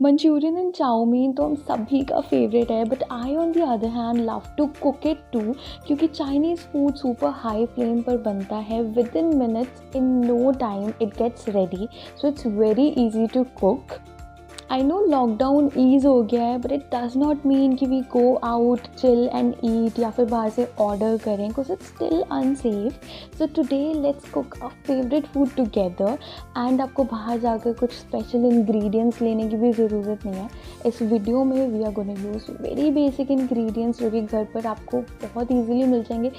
Manchurian and chowmein तो हम सभी का फेवरेट है, but I on the other hand love to cook it too, क्योंकि Chinese food super high flame पर बनता है। Within minutes, in no time it gets ready, so it's very easy to cook. I know lockdown ease हो गया है, but it does not mean कि we go out chill and eat या फिर बाहर से ऑर्डर करें, because it's still unsafe. So today let's cook a favourite food together. And आपको बाहर जाकर कुछ स्पेशल इंग्रेडिएंट्स लेने की भी ज़रूरत नहीं है। इस वीडियो में we are gonna use very basic ingredients जो कि घर पर आपको बहुत ईजिली मिल जाएंगे।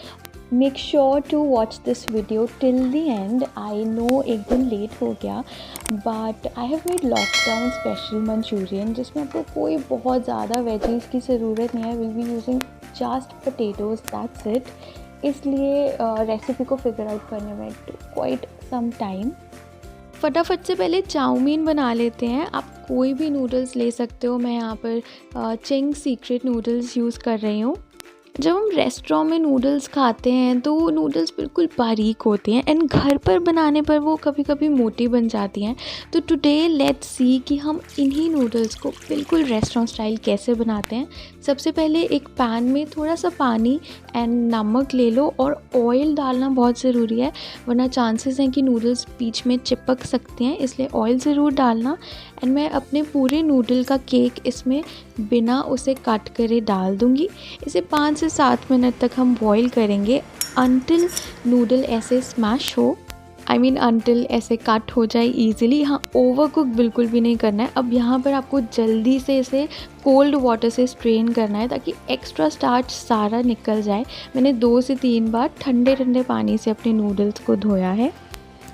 Make sure to watch this video till the end. I know एक दिन लेट हो गया, but I have made lockdown special Manchurian, जिसमें आपको कोई बहुत ज़्यादा वेजीज़ की ज़रूरत नहीं है। Will be using just potatoes, that's it. इसलिए रेसिपी को फिगर आउट करने में क्वाइट सम टाइम। फटाफट से पहले चाउमीन बना लेते हैं। आप कोई भी नूडल्स ले सकते हो। मैं यहाँ पर चिंग सीक्रेट नूडल्स यूज़ कर रही हूँ। जब हम रेस्टोरेंट में नूडल्स खाते हैं तो वो नूडल्स बिल्कुल बारीक होते हैं, एंड घर पर बनाने पर वो कभी कभी मोटी बन जाती हैं। तो टुडे लेट्स सी कि हम इन्हीं नूडल्स को बिल्कुल रेस्टोरेंट स्टाइल कैसे बनाते हैं। सबसे पहले एक पैन में थोड़ा सा पानी एंड नमक ले लो, और ऑयल डालना बहुत ज़रूरी है, वरना चांसेस हैं कि नूडल्स बीच में चिपक सकते हैं, इसलिए ऑयल ज़रूर डालना। एंड मैं अपने पूरे नूडल का केक इसमें बिना उसे कट करे डाल दूँगी। इसे 5 से 7 मिनट तक हम बॉईल करेंगे, अनटिल नूडल ऐसे स्मैश हो, आई मीन अनटिल ऐसे कट हो जाए ईजिली। हाँ, ओवर कुक बिल्कुल भी नहीं करना है। अब यहाँ पर आपको जल्दी से इसे कोल्ड वाटर से स्ट्रेन करना है, ताकि एक्स्ट्रा स्टार्च सारा निकल जाए। मैंने 2 से 3 बार ठंडे ठंडे पानी से अपने नूडल्स को धोया है।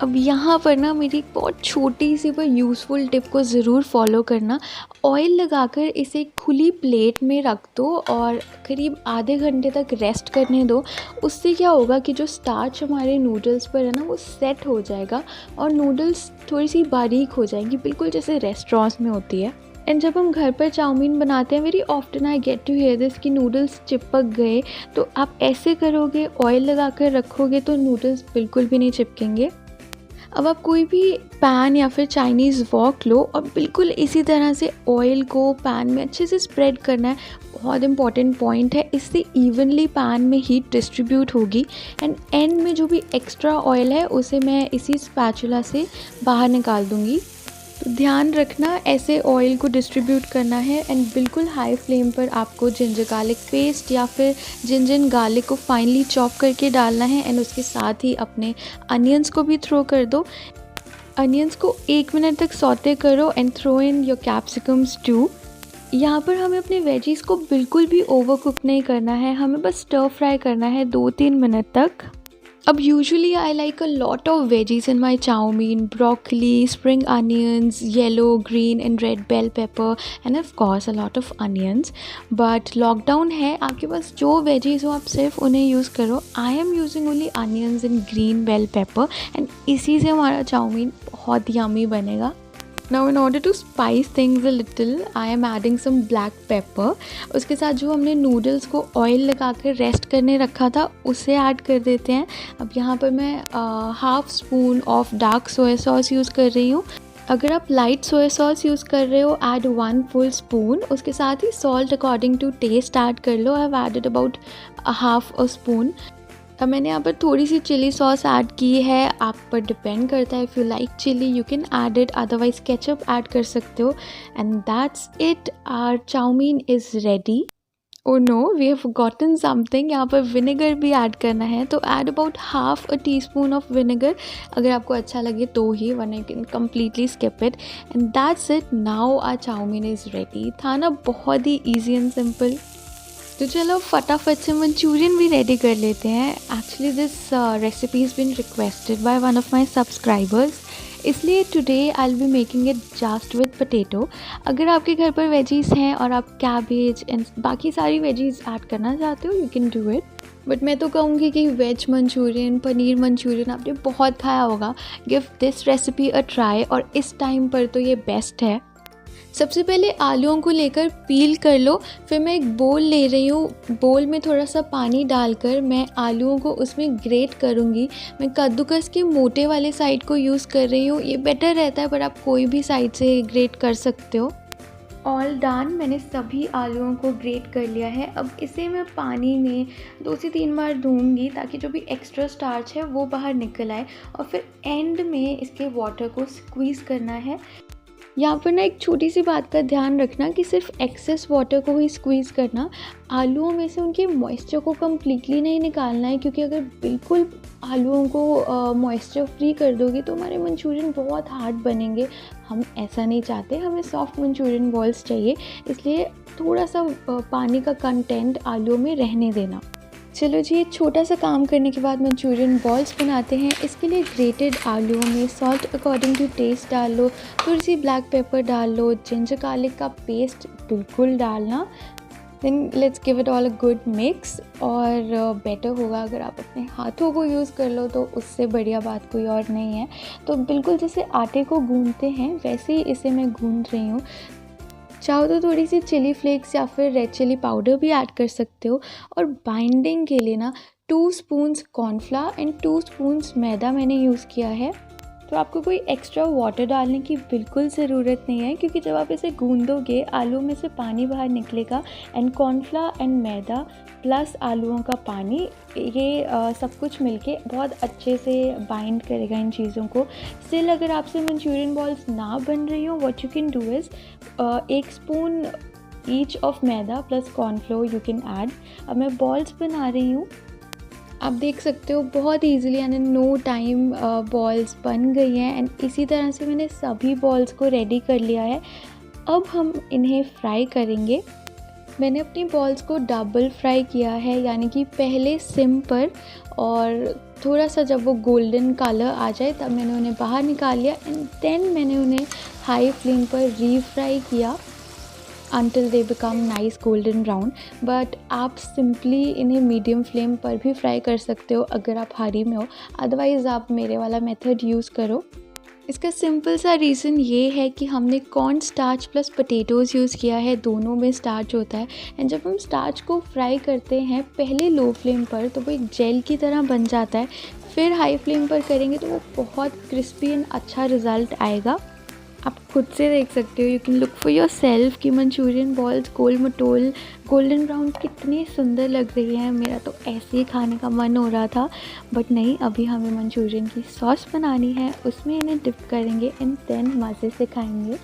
अब यहाँ पर ना मेरी एक बहुत छोटी सी पर यूज़फुल टिप को ज़रूर फॉलो करना। ऑयल लगाकर इसे खुली प्लेट में रख दो और करीब आधे घंटे तक रेस्ट करने दो। उससे क्या होगा कि जो स्टार्च हमारे नूडल्स पर है ना, वो सेट हो जाएगा और नूडल्स थोड़ी सी बारीक हो जाएंगी, बिल्कुल जैसे रेस्टोरेंट्स में होती है। एंड जब हम घर पर चाउमीन बनाते हैं, very often I get to hear this कि नूडल्स चिपक गए। तो आप ऐसे करोगे, ऑयल लगा कर रखोगे तो नूडल्स बिल्कुल भी नहीं चिपकेंगे। अब आप कोई भी पैन या फिर चाइनीज़ वॉक लो और बिल्कुल इसी तरह से ऑयल को पैन में अच्छे से स्प्रेड करना है। बहुत इंपॉर्टेंट पॉइंट है, इससे इवनली पैन में हीट डिस्ट्रीब्यूट होगी। एंड एंड में जो भी एक्स्ट्रा ऑयल है उसे मैं इसी स्पैचुला से बाहर निकाल दूँगी। तो ध्यान रखना, ऐसे ऑयल को डिस्ट्रीब्यूट करना है। एंड बिल्कुल हाई फ्लेम पर आपको जिंजर गार्लिक पेस्ट या फिर जिंजर गार्लिक को फाइनली चॉप करके डालना है। एंड उसके साथ ही अपने अनियंस को भी थ्रो कर दो। अनियंस को 1 मिनट तक सौते करो and throw in your capsicums too. यहाँ पर हमें अपने वेजीज़ को बिल्कुल भी ओवर कुक नहीं करना है, हमें बस स्टर फ्राई करना है 2-3 मिनट तक। अब usually I like a lot of veggies in my chow mein, broccoli, spring onions, yellow, green and red bell pepper, and of course a lot of onions. But lockdown है, आपके पास जो veggies हो आप सिर्फ उन्हें यूज़ करो। I am using only onions and green bell pepper, and इसी से हमारा चाउमीन बहुत यम्मी बनेगा। Now in order to spice things a little, I am adding some black pepper. उसके साथ जो हमने नूडल्स को ऑयल लगा कर रेस्ट करने रखा था उसे ऐड कर देते हैं। अब यहाँ पर मैं half spoon of dark soya sauce use कर रही हूँ। अगर आप लाइट सोया सॉस यूज़ कर रहे हो, ऐड 1 फुल स्पून। उसके साथ ही salt according to taste add कर लो। I have added about half a spoon. अब मैंने यहाँ पर थोड़ी सी चिली सॉस ऐड की है, आप पर डिपेंड करता है। If you like chilli you can add it, otherwise ketchup add कर सकते हो। And that's it, our chow mein is ready. Oh no, we have forgotten something, यहाँ पर विनेगर भी ऐड करना है। तो add about half a teaspoon of vinegar, अगर आपको अच्छा लगे तो ही, वरना you can completely skip it. And that's it, now our chow mein is ready. था ना बहुत ही ईजी एंड सिंपल। तो चलो फटाफट से मंचूरियन भी रेडी कर लेते हैं। Actually this recipe is been requested by one of my subscribers, इसलिए today I will be making it just with potato. अगर आपके घर पर वेजीज़ हैं और आप कैबेज एंड बाकी सारी वेजीज़ ऐड करना चाहते हो, you can do it. But मैं तो कहूँगी कि वेज मंचूरियन, पनीर मंचूरियन आपने बहुत खाया होगा। Give this recipe a try, और इस टाइम पर तो ये बेस्ट है। सबसे पहले आलूओं को लेकर पील कर लो। फिर मैं एक बोल ले रही हूँ, बोल में थोड़ा सा पानी डालकर मैं आलूओं को उसमें ग्रेट करूँगी। मैं कद्दूकस के मोटे वाले साइड को यूज़ कर रही हूँ, ये बेटर रहता है, पर आप कोई भी साइड से ग्रेट कर सकते हो। ऑल डन, मैंने सभी आलूओं को ग्रेट कर लिया है। अब इसे मैं पानी में 2 से 3 बार धोऊंगी ताकि जो भी एक्स्ट्रा स्टार्च है वो बाहर निकल आए, और फिर एंड में इसके वाटर को स्क्वीज़ करना है। यहाँ पर ना एक छोटी सी बात का ध्यान रखना कि सिर्फ एक्सेस वाटर को ही स्क्वीज़ करना, आलूओं में से उनके मॉइस्चर को कम्प्लीटली नहीं निकालना है, क्योंकि अगर बिल्कुल आलूओं को मॉइस्चर फ्री कर दोगे तो हमारे मंचूरियन बहुत हार्ड बनेंगे। हम ऐसा नहीं चाहते, हमें सॉफ्ट मंचूरियन बॉल्स चाहिए, इसलिए थोड़ा सा पानी का कंटेंट आलूओं में रहने देना। चलो जी, एक छोटा सा काम करने के बाद मंचूरियन बॉल्स बनाते हैं। इसके लिए ग्रेटेड आलूओं में सॉल्ट अकॉर्डिंग टू टेस्ट डाल लो, थोड़ी सी ब्लैक पेपर डाल लो, जिंजर गार्लिक का पेस्ट बिल्कुल डालना। Then let's give it all a good mix. और बेटर होगा अगर आप अपने हाथों को यूज़ कर लो, तो उससे बढ़िया बात कोई और नहीं है। तो बिल्कुल जैसे आटे को गूंथते हैं वैसे ही इसे मैं गूंथ रही हूँ। चाहो तो थोड़ी सी चिली फ्लेक्स या फिर रेड चिली पाउडर भी ऐड कर सकते हो। और बाइंडिंग के लिए ना 2 स्पून्स कॉर्नफ्लावर एंड 2 स्पून्स मैदा मैंने यूज़ किया है। तो आपको कोई एक्स्ट्रा वाटर डालने की बिल्कुल ज़रूरत नहीं है, क्योंकि जब आप इसे गूंदोगे आलू में से पानी बाहर निकलेगा, and cornflour and maida plus आलूओं का पानी, ये सब कुछ मिलके बहुत अच्छे से बाइंड करेगा इन चीज़ों को। स्टिल अगर आपसे मंचूरियन बॉल्स ना बन रही हो, what you can do is 1 spoon each of maida plus cornflour you can add. अब मैं बॉल्स बना रही हूँ, आप देख सकते हो बहुत easily and in no time balls बन गई हैं। एंड इसी तरह से मैंने सभी बॉल्स को रेडी कर लिया है। अब हम इन्हें फ्राई करेंगे। मैंने अपनी बॉल्स को डबल फ्राई किया है, यानी कि पहले सिम पर, और थोड़ा सा जब वो गोल्डन कलर आ जाए तब मैंने उन्हें बाहर निकाल लिया, एंड देन मैंने उन्हें हाई फ्लेम पर रीफ्राई किया until they become nice golden brown। But आप सिंपली इन्हें मीडियम फ्लेम पर भी फ्राई कर सकते हो अगर आप हरी में हो, अदरवाइज़ आप मेरे वाला मेथड यूज़ करो। इसका सिंपल सा रीज़न ये है कि हमने corn starch plus potatoes use किया है, दोनों में स्टार्च होता है। एंड जब हम स्टार्च को फ्राई करते हैं पहले लो फ्लेम पर तो वो एक जेल की तरह बन जाता है, फिर हाई फ्लेम पर करेंगे तो वो बहुत क्रिस्पी एंड अच्छा रिज़ल्ट आएगा। आप खुद से देख सकते हो, you can look for your self कि मंचूरियन बॉल्स गोल मटोल गोल्डन ब्राउन कितनी सुंदर लग रही हैं। मेरा तो ऐसे ही खाने का मन हो रहा था, बट नहीं, अभी हमें मंचूरियन की सॉस बनानी है, उसमें इन्हें डिप करेंगे एंड देन मज़े से खाएंगे।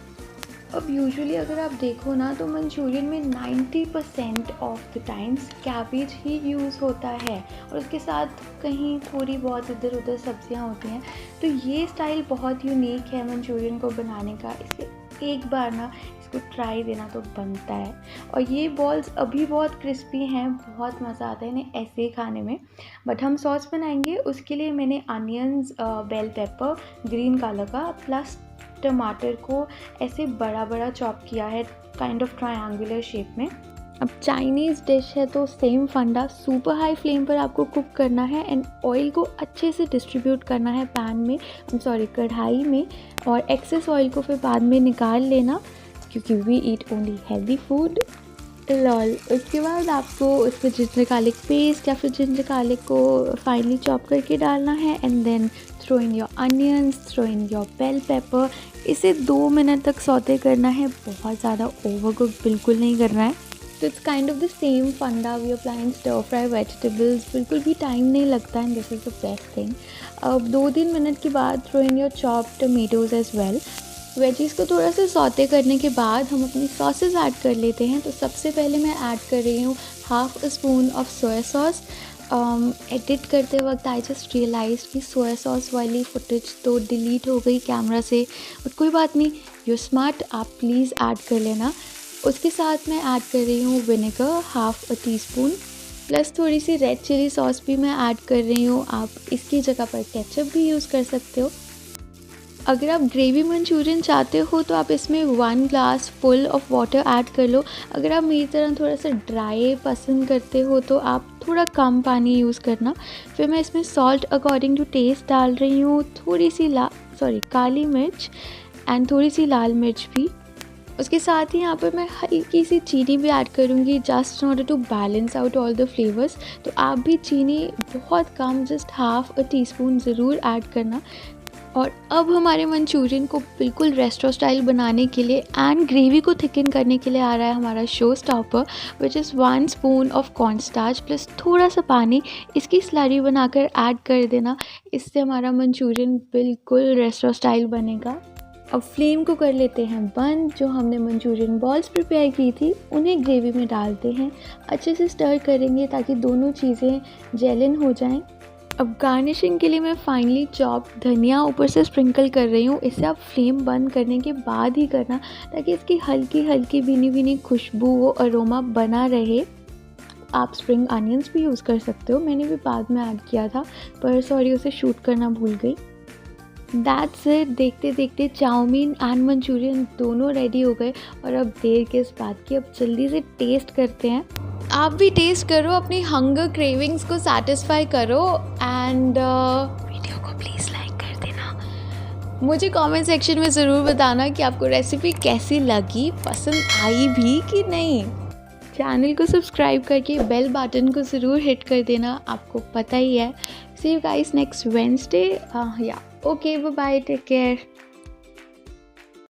अब यूजुअली अगर आप देखो ना तो मंचूरियन में 90% of the times cabbage he use होता है, और उसके साथ कहीं थोड़ी बहुत इधर उधर सब्जियां होती हैं। तो ये स्टाइल बहुत यूनिक है मंचूरियन को बनाने का, इसलिए एक बार ना इसको ट्राई देना तो बनता है। और ये बॉल्स अभी बहुत क्रिस्पी हैं, बहुत मज़ा आता है इन्हें ऐसे ही खाने में। बट हम सॉस बनाएंगे, उसके लिए मैंने onions, bell pepper, green colour का, प्लस टमाटर को ऐसे बड़ा बड़ा चॉप किया है, काइंड ऑफ ट्रायंगुलर शेप में। अब चाइनीज़ डिश है तो सेम फंडा, सुपर हाई फ्लेम पर आपको कुक करना है एंड ऑयल को अच्छे से डिस्ट्रीब्यूट करना है पैन में, कढ़ाई में, और एक्सेस ऑयल को फिर बाद में निकाल लेना, क्योंकि we eat only healthy food. Lol. उसके बाद आपको उसमें जिंजर गार्लिक पेस्ट या फिर जिंजर गार्लिक को फाइनली चॉप करके डालना है, and then throw in your onions, throw in your bell pepper. इसे 2 मिनट तक सौते करना है, बहुत ज़्यादा ओवर कुक बिल्कुल नहीं करना है। तो it's kind of the same funda we applying stir fry vegetables, बिल्कुल भी टाइम नहीं लगता and this is the best thing. अब 2-3 मिनट के बाद throw in your chopped tomatoes as well. Veggies को थोड़ा सा सौते करने के बाद हम अपनी सॉसेस ऐड कर लेते हैं। तो सबसे पहले मैं ऐड कर रही हूँ 1/2 spoon of soya sauce. Edit करते वक्त आई जस्ट रियलाइज कि सोया सॉस वाली फुटेज तो डिलीट हो गई कैमरा से, बट कोई बात नहीं, यू स्मार्ट, आप प्लीज़ ऐड कर लेना। उसके साथ मैं ऐड कर रही हूँ विनेगर 1/2 टीस्पून, प्लस थोड़ी सी रेड चिली सॉस भी मैं ऐड कर रही हूँ। आप इसकी जगह पर केचप भी यूज़ कर सकते हो। अगर आप ग्रेवी मंचूरियन चाहते हो तो आप इसमें 1 glass full of water add कर लो। अगर आप मेरी तरह थोड़ा सा ड्राई पसंद करते हो तो आप थोड़ा कम पानी यूज़ करना। फिर मैं इसमें सॉल्ट अकॉर्डिंग टू टेस्ट डाल रही हूँ, थोड़ी सी काली मिर्च एंड थोड़ी सी लाल मिर्च भी। उसके साथ ही यहाँ पर मैं हल्की सी चीनी भी ऐड करूँगी, just in order to balance out all the flavours. तो आप भी चीनी बहुत कम, जस्ट 1/2 टीस्पून ज़रूर ऐड करना। और अब हमारे मंचूरियन को बिल्कुल रेस्टोरेंट स्टाइल बनाने के लिए एंड ग्रेवी को थिकन करने के लिए आ रहा है हमारा show stopper, which is 1 spoon of corn starch plus थोड़ा सा पानी। इसकी स्लरी बनाकर ऐड कर देना, इससे हमारा मंचूरियन बिल्कुल रेस्टोरेंट स्टाइल बनेगा। अब फ्लेम को कर लेते हैं बंद। जो हमने मंचूरियन बॉल्स प्रिपेयर की थी उन्हें ग्रेवी में डालते हैं, अच्छे से स्टर करेंगे ताकि दोनों चीज़ें जेलिन हो जाएं। अब गार्निशिंग के लिए मैं फाइनली चॉप धनिया ऊपर से स्प्रिंकल कर रही हूँ। इसे आप फ्लेम बंद करने के बाद ही करना ताकि इसकी हल्की हल्की भीनी भीनी खुशबू वो अरोमा बना रहे। आप स्प्रिंग अनियंस भी यूज़ कर सकते हो, मैंने भी बाद में ऐड किया था पर सॉरी उसे शूट करना भूल गई। That's it. देखते देखते चाउमीन एंड मंचूरियन दोनों रेडी हो गए और अब देर किस बात की, अब जल्दी से टेस्ट करते हैं। आप भी टेस्ट करो, अपनी हंगर क्रेविंग्स को सैटिस्फाई करो एंड वीडियो को प्लीज़ लाइक कर देना। मुझे कमेंट सेक्शन में ज़रूर बताना कि आपको रेसिपी कैसी लगी, पसंद आई भी कि नहीं। चैनल को सब्सक्राइब करके बेल बटन को ज़रूर हिट कर देना, आपको पता ही है। See you guys next Wednesday. या okay, bye bye, take care.